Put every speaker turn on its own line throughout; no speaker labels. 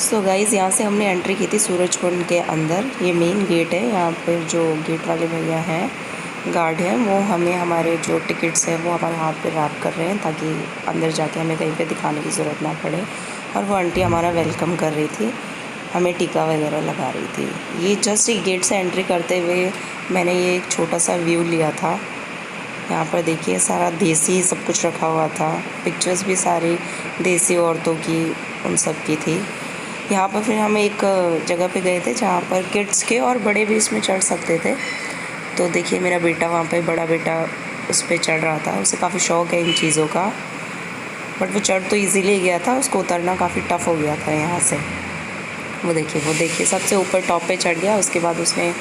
So guys यहाँ से हमने एंट्री की थी सूरज कुंड के अंदर। ये मेन गेट है। यहाँ पर जो गेट वाले भैया हैं, गार्ड हैं, वो हमें हमारे जो टिकट्स हैं वो हमारे हाथ पे रैप कर रहे हैं ताकि अंदर जाके हमें कहीं पे दिखाने की ज़रूरत ना पड़े। और वो आंटी हमारा वेलकम कर रही थी, हमें टीका वगैरह लगा रही थी। ये जस्ट एक गेट से एंट्री करते हुए मैंने ये एक छोटा सा व्यू लिया था। यहाँ पर देखिए सारा देसी सब कुछ रखा हुआ था, पिक्चर्स भी सारी देसी औरतों की उन सब की थी। यहाँ पर फिर हम एक जगह पे गए थे जहाँ पर किड्स के और बड़े भी इसमें चढ़ सकते थे। तो देखिए मेरा बेटा वहाँ पे, बड़ा बेटा उस पर चढ़ रहा था। उसे काफ़ी शौक़ है इन चीज़ों का, बट वो चढ़ तो इजीली गया था, उसको उतरना काफ़ी टफ़ हो गया था यहाँ से। वो देखिए सबसे ऊपर टॉप पे चढ़ गया। उसके बाद उसने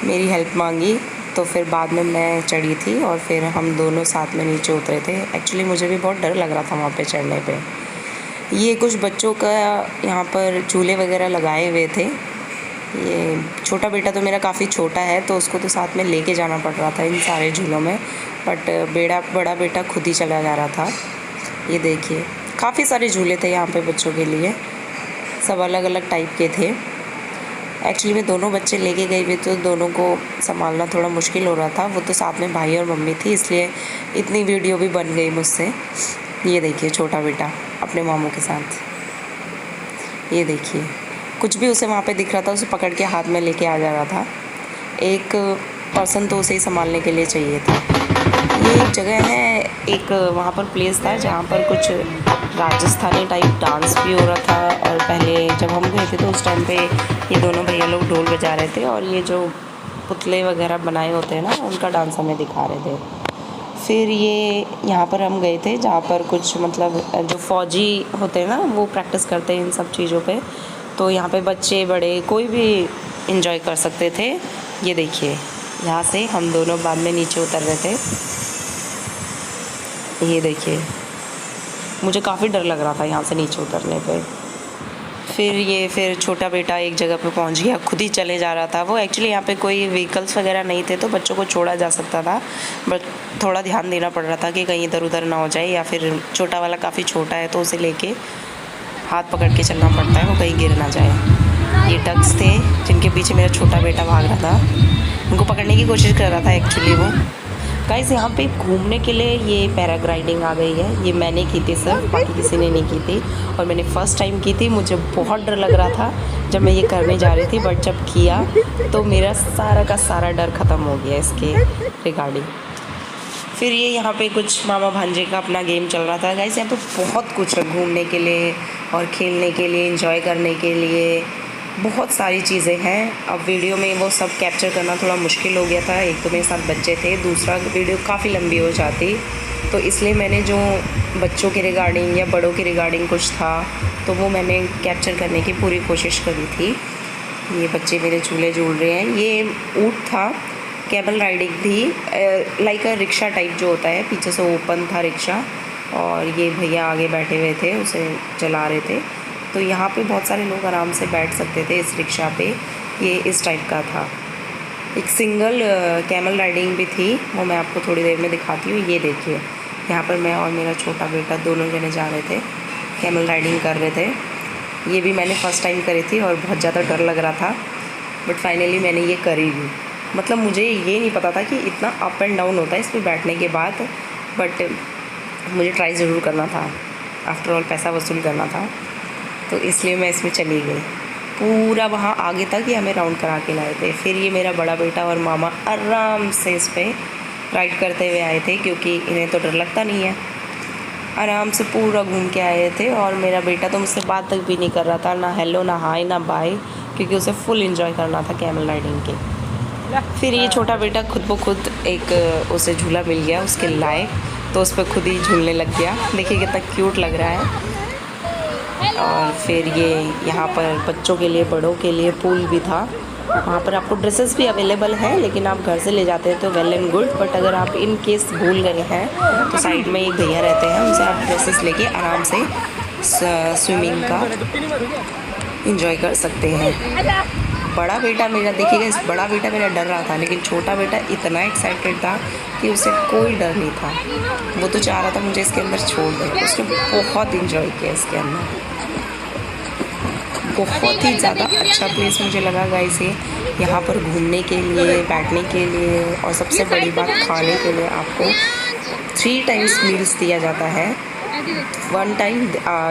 मेरी हेल्प मांगी, तो फिर बाद में मैं चढ़ी थी और फिर हम दोनों साथ में नीचे उतरे थे। एक्चुअली मुझे भी बहुत डर लग रहा था वहाँ पे चढ़ने पे। ये कुछ बच्चों का यहाँ पर झूले वगैरह लगाए हुए थे। ये छोटा बेटा तो मेरा काफ़ी छोटा है, तो उसको तो साथ में लेके जाना पड़ रहा था इन सारे झूलों में, बट बड़ा बेटा खुद ही चला जा रहा था। ये देखिए काफ़ी सारे झूले थे यहाँ पे बच्चों के लिए, सब अलग अलग टाइप के थे। एक्चुअली मैं दोनों बच्चे लेके गई हुई, तो दोनों को संभालना थोड़ा मुश्किल हो रहा था। वो तो साथ में भाई और मम्मी थी, इसलिए इतनी वीडियो भी बन गई मुझसे। ये देखिए छोटा बेटा अपने मामू के साथ। ये देखिए कुछ भी उसे वहाँ पे दिख रहा था, उसे पकड़ के हाथ में लेके आ जा रहा था। एक पर्सन तो उसे ही संभालने के लिए चाहिए था। ये एक जगह है, एक वहाँ पर प्लेस था जहाँ पर कुछ राजस्थानी टाइप डांस भी हो रहा था। और पहले जब हम गए थे तो उस टाइम पे ये दोनों भैया लोग ढोल बजा रहे थे और ये जो पुतले वगैरह बनाए होते हैं ना, उनका डांस हमें दिखा रहे थे। फिर ये यहाँ पर हम गए थे जहाँ पर कुछ मतलब जो फ़ौजी होते हैं ना, वो प्रैक्टिस करते हैं इन सब चीज़ों पे। तो यहाँ पे बच्चे बड़े कोई भी इंजॉय कर सकते थे। ये देखिए यहाँ से हम दोनों बाद में नीचे उतर रहे थे। ये देखिए मुझे काफ़ी डर लग रहा था यहाँ से नीचे उतरने पे। फिर छोटा बेटा एक जगह पे पहुँच गया, खुद ही चले जा रहा था वो। एक्चुअली यहाँ पे कोई व्हीकल्स वगैरह नहीं थे, तो बच्चों को छोड़ा जा सकता था, बट थोड़ा ध्यान देना पड़ रहा था कि कहीं इधर उधर ना हो जाए, या फिर छोटा वाला काफ़ी छोटा है तो उसे लेके हाथ पकड़ के चलना पड़ता है, वो कहीं गिर ना जाए। ये डक्स थे जिनके पीछे मेरा छोटा बेटा भाग रहा था, उनको पकड़ने की कोशिश कर रहा था एक्चुअली वो। गाइस यहाँ पे घूमने के लिए ये पैराग्लाइडिंग आ गई है। ये मैंने की थी सिर्फ, बाकी किसी ने नहीं की थी, और मैंने फ़र्स्ट टाइम की थी। मुझे बहुत डर लग रहा था जब मैं ये करने जा रही थी, बट जब किया तो मेरा सारा का सारा डर ख़त्म हो गया इसके रिगार्डिंग। फिर ये यहाँ पे कुछ मामा भांजे का अपना गेम चल रहा था। गाइस यहाँ पे बहुत कुछ है घूमने के लिए और खेलने के लिए, एंजॉय करने के लिए, बहुत सारी चीज़ें हैं। अब वीडियो में वो सब कैप्चर करना थोड़ा मुश्किल हो गया था। एक तो मेरे साथ बच्चे थे, दूसरा वीडियो काफ़ी लंबी हो जाती, तो इसलिए मैंने जो बच्चों के रिगार्डिंग या बड़ों के रिगार्डिंग कुछ था तो वो मैंने कैप्चर करने की पूरी कोशिश करी थी। ये बच्चे मेरे झूले झूल रहे हैं। ये ऊँट था, कैमल राइडिंग थी, लाइक अ रिक्शा टाइप जो होता है, पीछे से ओपन था रिक्शा, और ये भैया आगे बैठे हुए थे, उसे चला रहे थे। तो यहाँ पे बहुत सारे लोग आराम से बैठ सकते थे इस रिक्शा पे। ये इस टाइप का था। एक सिंगल कैमल राइडिंग भी थी, वो मैं आपको थोड़ी देर में दिखाती हूँ। ये देखिए यहाँ पर मैं और मेरा छोटा बेटा दोनों जने जा रहे थे, कैमल राइडिंग कर रहे थे। ये भी मैंने फ़र्स्ट टाइम करी थी और बहुत ज़्यादा डर लग रहा था, बट फाइनली मैंने ये करी भी। मतलब मुझे ये नहीं पता था कि इतना अप एंड डाउन होता है इस पर बैठने के बाद, बट मुझे ट्राई ज़रूर करना था। आफ्टर ऑल पैसा वसूल करना था, तो इसलिए मैं इसमें चली गई। पूरा वहाँ आगे तक ही हमें राउंड करा के लाए थे। फिर ये मेरा बड़ा बेटा और मामा आराम से इस पर राइड करते हुए आए थे, क्योंकि इन्हें तो डर लगता नहीं है। आराम से पूरा घूम के आए थे, और मेरा बेटा तो मुझसे बात तक भी नहीं कर रहा था, ना हेलो, ना हाय, ना बाय, क्योंकि उसे फुल एंजॉय करना था कैमल राइडिंग के। फिर ये छोटा बेटा खुद ब खुद एक उसे झूला मिल गया उसके लायक, तो उस पर खुद ही झूलने लग गया। देखिए कितना क्यूट लग रहा है। और फिर ये यहाँ पर बच्चों के लिए, बड़ों के लिए पूल भी था। वहाँ पर आपको ड्रेसेस भी अवेलेबल हैं, लेकिन आप घर से ले जाते हैं तो वेल एंड गुड, बट अगर आप इन केस भूल गए हैं तो साइड में एक भैया रहते हैं, उनसे आप ड्रेसेस लेके आराम से स्विमिंग का एंजॉय कर सकते हैं। बड़ा बेटा मेरा देखिएगा, बड़ा बेटा मेरा डर रहा था, लेकिन छोटा बेटा इतना एक्साइटेड था कि उसे कोई डर नहीं था। वो तो चाह रहा था मुझे इसके अंदर छोड़ दे। उसने बहुत एंजॉय किया इसके अंदर। बहुत ही ज़्यादा अच्छा प्लेस मुझे लगा गाइस ये। यहाँ पर घूमने के लिए, बैठने के लिए और सबसे बड़ी बात खाने के लिए आपको 3 टाइम्स मील्स दिया जाता है। 1 टाइम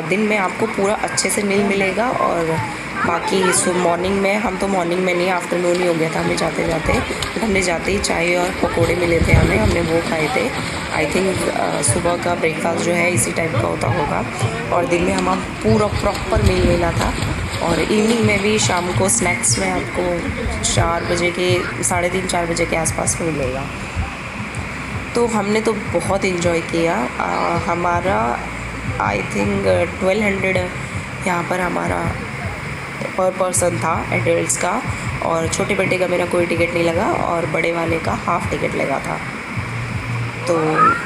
दिन में आपको पूरा अच्छे से मील मिलेगा और बाकी मॉर्निंग में, हम तो मॉर्निंग में नहीं, आफ्टरनून ही हो गया था हमें जाते जाते, बट हमने जाते ही चाय और पकोड़े मिले थे हमें, हमने वो खाए थे। आई थिंक सुबह का ब्रेकफास्ट जो है इसी टाइप का होता होगा और दिन में हम पूरा प्रॉपर मील लेना था। और इवनिंग में भी शाम को स्नैक्स में आपको 4 बजे के, 3:30-4 बजे के आसपास मिलेगा। तो हमने तो बहुत इन्जॉय किया। हमारा आई थिंक 1200 यहाँ पर हमारा पर पर्सन था एडल्ट्स का, और छोटे बेटे का मेरा कोई टिकट नहीं लगा और बड़े वाले का हाफ़ टिकट लगा था। तो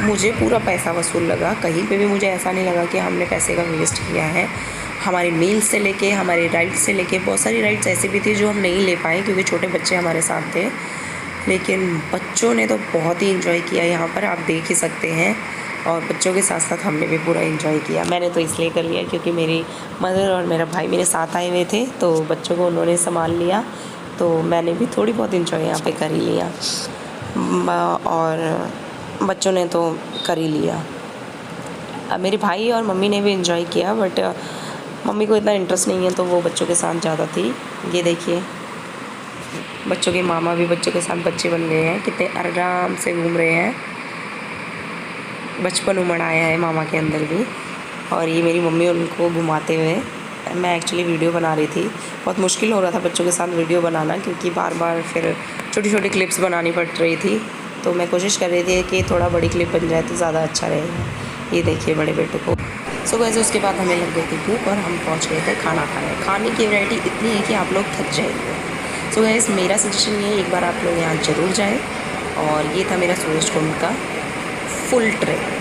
मुझे पूरा पैसा वसूल लगा, कहीं पे भी मुझे ऐसा नहीं लगा कि हमने पैसे का वेस्ट किया है। हमारी मील से लेके, हमारी राइड्स से लेके, बहुत सारी राइड्स ऐसी भी थी जो हम नहीं ले पाए क्योंकि छोटे बच्चे हमारे साथ थे, लेकिन बच्चों ने तो बहुत ही इन्जॉय किया यहाँ पर, आप देख ही सकते हैं। और बच्चों के साथ साथ हमने भी पूरा इन्जॉय किया। मैंने तो इसलिए कर लिया क्योंकि मेरी मदर और मेरा भाई मेरे साथ आए हुए थे, तो बच्चों को उन्होंने संभाल लिया, तो मैंने भी थोड़ी बहुत इन्जॉय यहाँ पे कर ही लिया और बच्चों ने तो कर ही लिया। मेरे भाई और मम्मी ने भी इन्जॉय किया, बट मम्मी को इतना इंटरेस्ट नहीं है तो वो बच्चों के साथ ज़्यादा थी। ये देखिए बच्चों के मामा भी बच्चों के साथ बच्चे बन गए हैं, कितने आराम से घूम रहे हैं, बचपन उमड़ आया है मामा के अंदर भी। और ये मेरी मम्मी उनको घुमाते हुए, मैं एक्चुअली वीडियो बना रही थी, बहुत मुश्किल हो रहा था बच्चों के साथ वीडियो बनाना क्योंकि बार बार फिर छोटी छोटी क्लिप्स बनानी पड़ रही थी, तो मैं कोशिश कर रही थी कि थोड़ा बड़ी क्लिप बन जाए तो ज़्यादा अच्छा रहेगा। ये देखिए बड़े बेटे को। सो वैसे उसके बाद हमें लग गई थी भूख और हम पहुंच गए थे खाना खाने। खाने की वैरायटी इतनी है कि आप लोग थक जाएंगे। सो गाइस मेरा सजेशन ये है, एक बार आप लोग यहाँ ज़रूर जाएं। और ये था मेरा सूरजकुंड का फुल ट्रिप।